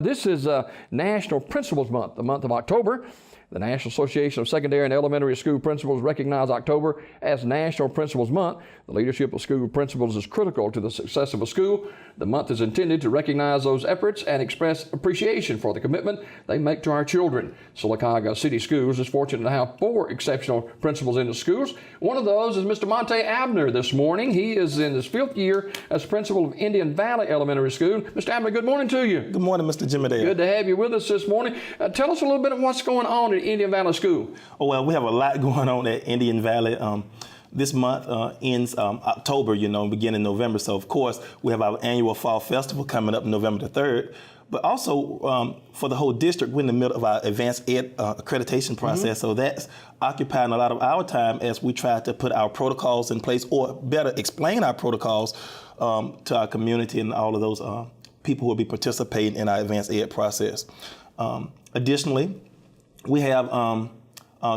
This is National Principals Month, the month of October. The National Association of Secondary and Elementary School Principals recognize October as National Principals Month. The leadership of school principals is critical to the success of a school. The month is intended to recognize those efforts and express appreciation for the commitment they make to our children. Sylacauga City Schools is fortunate to have 4 exceptional principals in the schools. One of those is Mr. Monte Abner this morning. He is in his 5th year as principal of Indian Valley Elementary School. Mr. Abner, good morning to you. Good morning, Mr. Jimmy Dale. Good to have you with us this morning. Tell us a little bit of what's going on at Indian Valley School. Oh, well, we have a lot going on at Indian Valley. This month ends October, beginning November. So, of course, we have our annual Fall Festival coming up November the 3rd. But also, for the whole district, we're in the middle of our advanced ed accreditation process. So that's occupying a lot of our time as we try to put our protocols in place, or better, explain our protocols to our community and all of those people who will be participating in our advanced ed process. Additionally, we have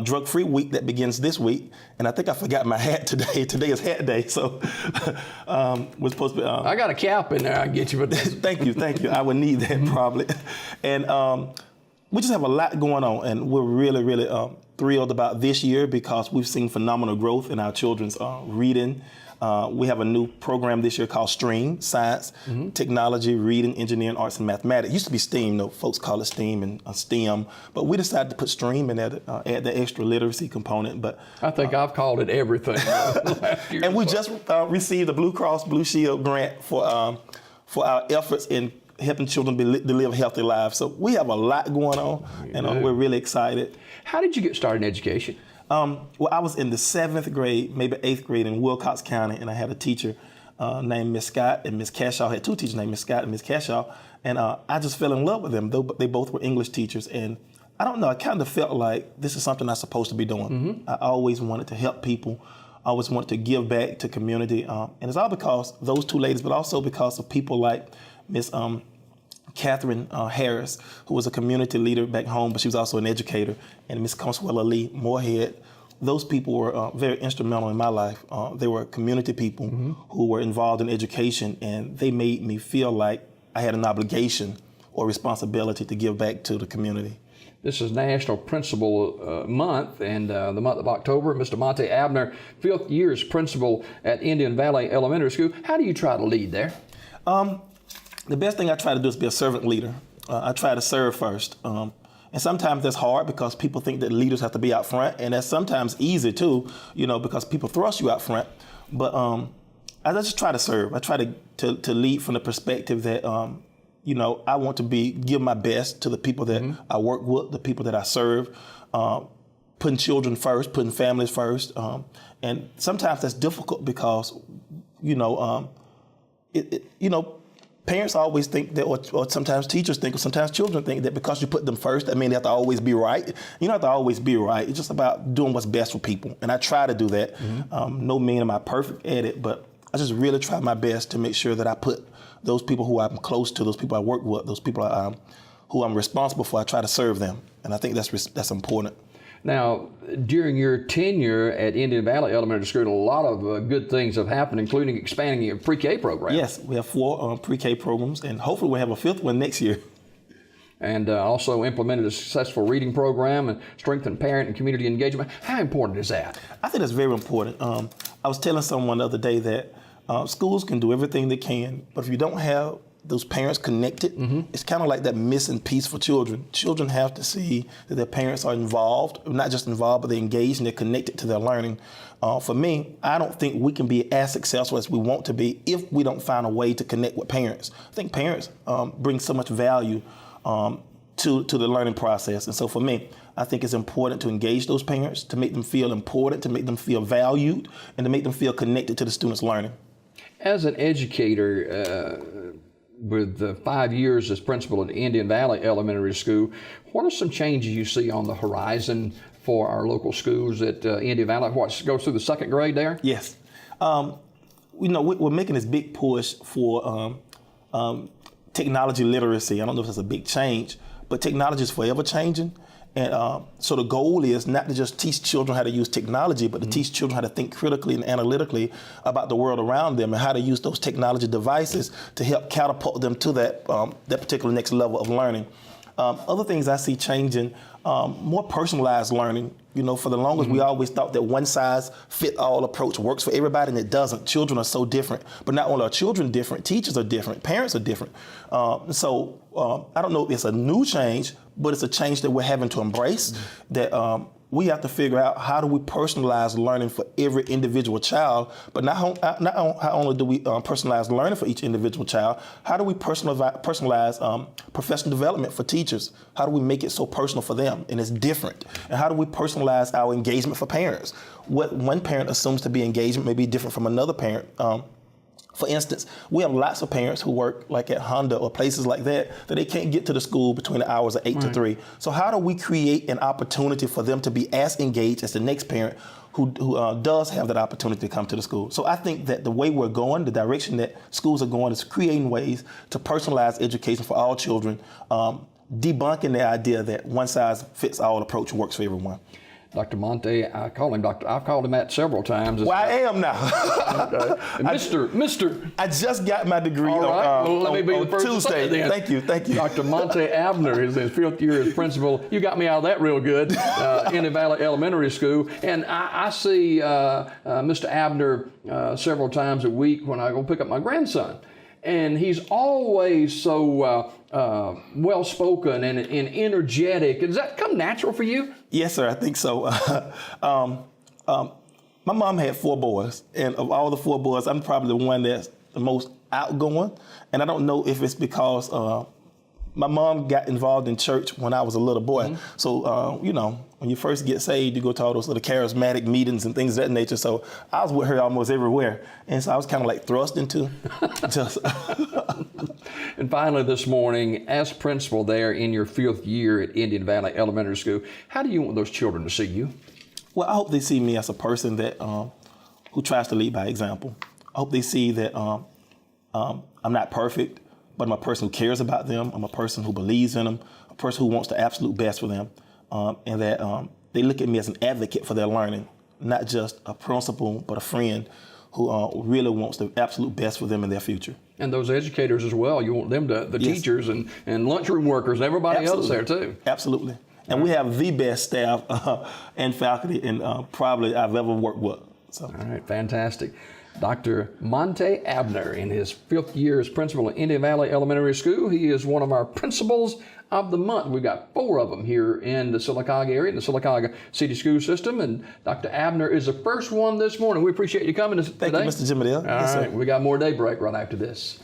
Drug-Free Week that begins this week, and I think I forgot my hat today. Today is Hat Day, so we're supposed to be. I got a cap in there. I'll get you for this. Thank you. I would need that probably. And we just have a lot going on, and we're really thrilled about this year because we've seen phenomenal growth in our children's reading. We have a new program this year called STREAM, Science, Technology, Reading, Engineering, Arts, and Mathematics. It used to be STEAM, though. Folks call it STEAM and STEM, but we decided to put STREAM in there to add the extra literacy component. But I think I've called it everything. Last year. And we just received a Blue Cross Blue Shield grant for our efforts in helping children to live healthy lives. So we have a lot going on, and we're really excited. How did you get started in education? Well, I was in the 7th grade, maybe 8th grade in Wilcox County, and I had a teacher named Miss Scott and Miss Cashaw. I had 2 teachers named Miss Scott and Miss Cashaw, and I just fell in love with them. They both were English teachers, and I don't know, I kind of felt like this is something I'm supposed to be doing. I always wanted to help people. I always wanted to give back to community, and it's all because of those 2 ladies, but also because of people like Miss Catherine Harris, who was a community leader back home, but she was also an educator, and Miss Consuela Lee Moorhead. Those people were very instrumental in my life. They were community people who were involved in education, and they made me feel like I had an obligation or responsibility to give back to the community. This is National Principal Month, and the month of October. Mr. Monte Abner, 5th year's principal at Indian Valley Elementary School. How do you try to lead there? The best thing I try to do is be a servant leader. I try to serve first. And sometimes that's hard because people think that leaders have to be out front, and that's sometimes easy too, because people thrust you out front. But I just try to serve. I try to lead from the perspective that, I want to give my best to the people that I work with, the people that I serve, putting children first, putting families first. And sometimes that's difficult because, parents always think that, or sometimes teachers think, or sometimes children think that because you put them first, that means they have to always be right. You don't have to always be right. It's just about doing what's best for people. And I try to do that. No mean am I perfect at it, but I just really try my best to make sure that I put those people who I'm close to, those people I work with, those people who I'm responsible for, I try to serve them. And I think that's important. Now, during your tenure at Indian Valley Elementary School, a lot of good things have happened, including expanding your pre-K program. Yes, we have 4 pre-K programs, and hopefully we'll have a 5th one next year. And also implemented a successful reading program and strengthened parent and community engagement. How important is that? I think that's very important. I was telling someone the other day that schools can do everything they can, but if you don't have those parents connected, it's kind of like that missing piece for children. Children have to see that their parents are involved, not just involved, but they're engaged and they're connected to their learning. For me, I don't think we can be as successful as we want to be if we don't find a way to connect with parents. I think parents bring so much value to the learning process. And so for me, I think it's important to engage those parents, to make them feel important, to make them feel valued, and to make them feel connected to the students' learning. As an educator, with 5 years as principal at Indian Valley Elementary School, what are some changes you see on the horizon for our local schools at Indian Valley? What goes through the 2nd grade there? Yes. We're making this big push for technology literacy. I don't know if that's a big change, but technology is forever changing. And so the goal is not to just teach children how to use technology, but to teach children how to think critically and analytically about the world around them and how to use those technology devices to help catapult them to that particular next level of learning. Other things I see changing, more personalized learning. You know, for the longest, we always thought that one size fit all approach works for everybody, and it doesn't. Children are so different. But not only are children different, teachers are different, parents are different. So I don't know if it's a new change, but it's a change that we're having to embrace, that we have to figure out how do we personalize learning for every individual child, but not how only do we personalize learning for each individual child, how do we personalize professional development for teachers? How do we make it so personal for them and it's different? And how do we personalize our engagement for parents? What one parent assumes to be engagement may be different from another parent. For instance, we have lots of parents who work like at Honda or places like that they can't get to the school between the hours of 8 to 3. So how do we create an opportunity for them to be as engaged as the next parent who does have that opportunity to come to the school? So I think that the way we're going, the direction that schools are going, is creating ways to personalize education for all children, debunking the idea that one size fits all approach works for everyone. Dr. Monte, I call him Doctor. I've called him that several times. Well, I am now. Mister. I just got my degree let me be the first Tuesday. To say Thank you. Dr. Monte Abner is his 5th year as principal. You got me out of that real good. Indian Valley Elementary School, and I see Mr. Abner several times a week when I go pick up my grandson. And he's always so well-spoken and energetic. Does that come natural for you? Yes, sir, I think so. My mom had 4 boys, and of all the 4 boys, I'm probably the one that's the most outgoing. And I don't know if it's because my mom got involved in church when I was a little boy. So, you know, when you first get saved, you go to all those little charismatic meetings and things of that nature. So I was with her almost everywhere. And so I was kind of like thrust into just. And finally this morning, as principal there in your 5th year at Indian Valley Elementary School, how do you want those children to see you? Well, I hope they see me as a person that who tries to lead by example. I hope they see that I'm not perfect, but I'm a person who cares about them. I'm a person who believes in them, a person who wants the absolute best for them, and that they look at me as an advocate for their learning, not just a principal, but a friend who really wants the absolute best for them in their future. And those educators as well, you want them to, the Yes. teachers and lunchroom workers and everybody else there too. Absolutely. And we have the best staff and faculty and probably I've ever worked with. So. All right, fantastic. Dr. Monte Abner in his 5th year as principal at Indian Valley Elementary School. He is one of our principals of the month. We've got 4 of them here in the Sylacauga area, in the Sylacauga City School System, and Dr. Abner is the first one this morning. We appreciate you coming today. Thank you, Mr. Jimmy Dale. All right, we got more Daybreak right after this.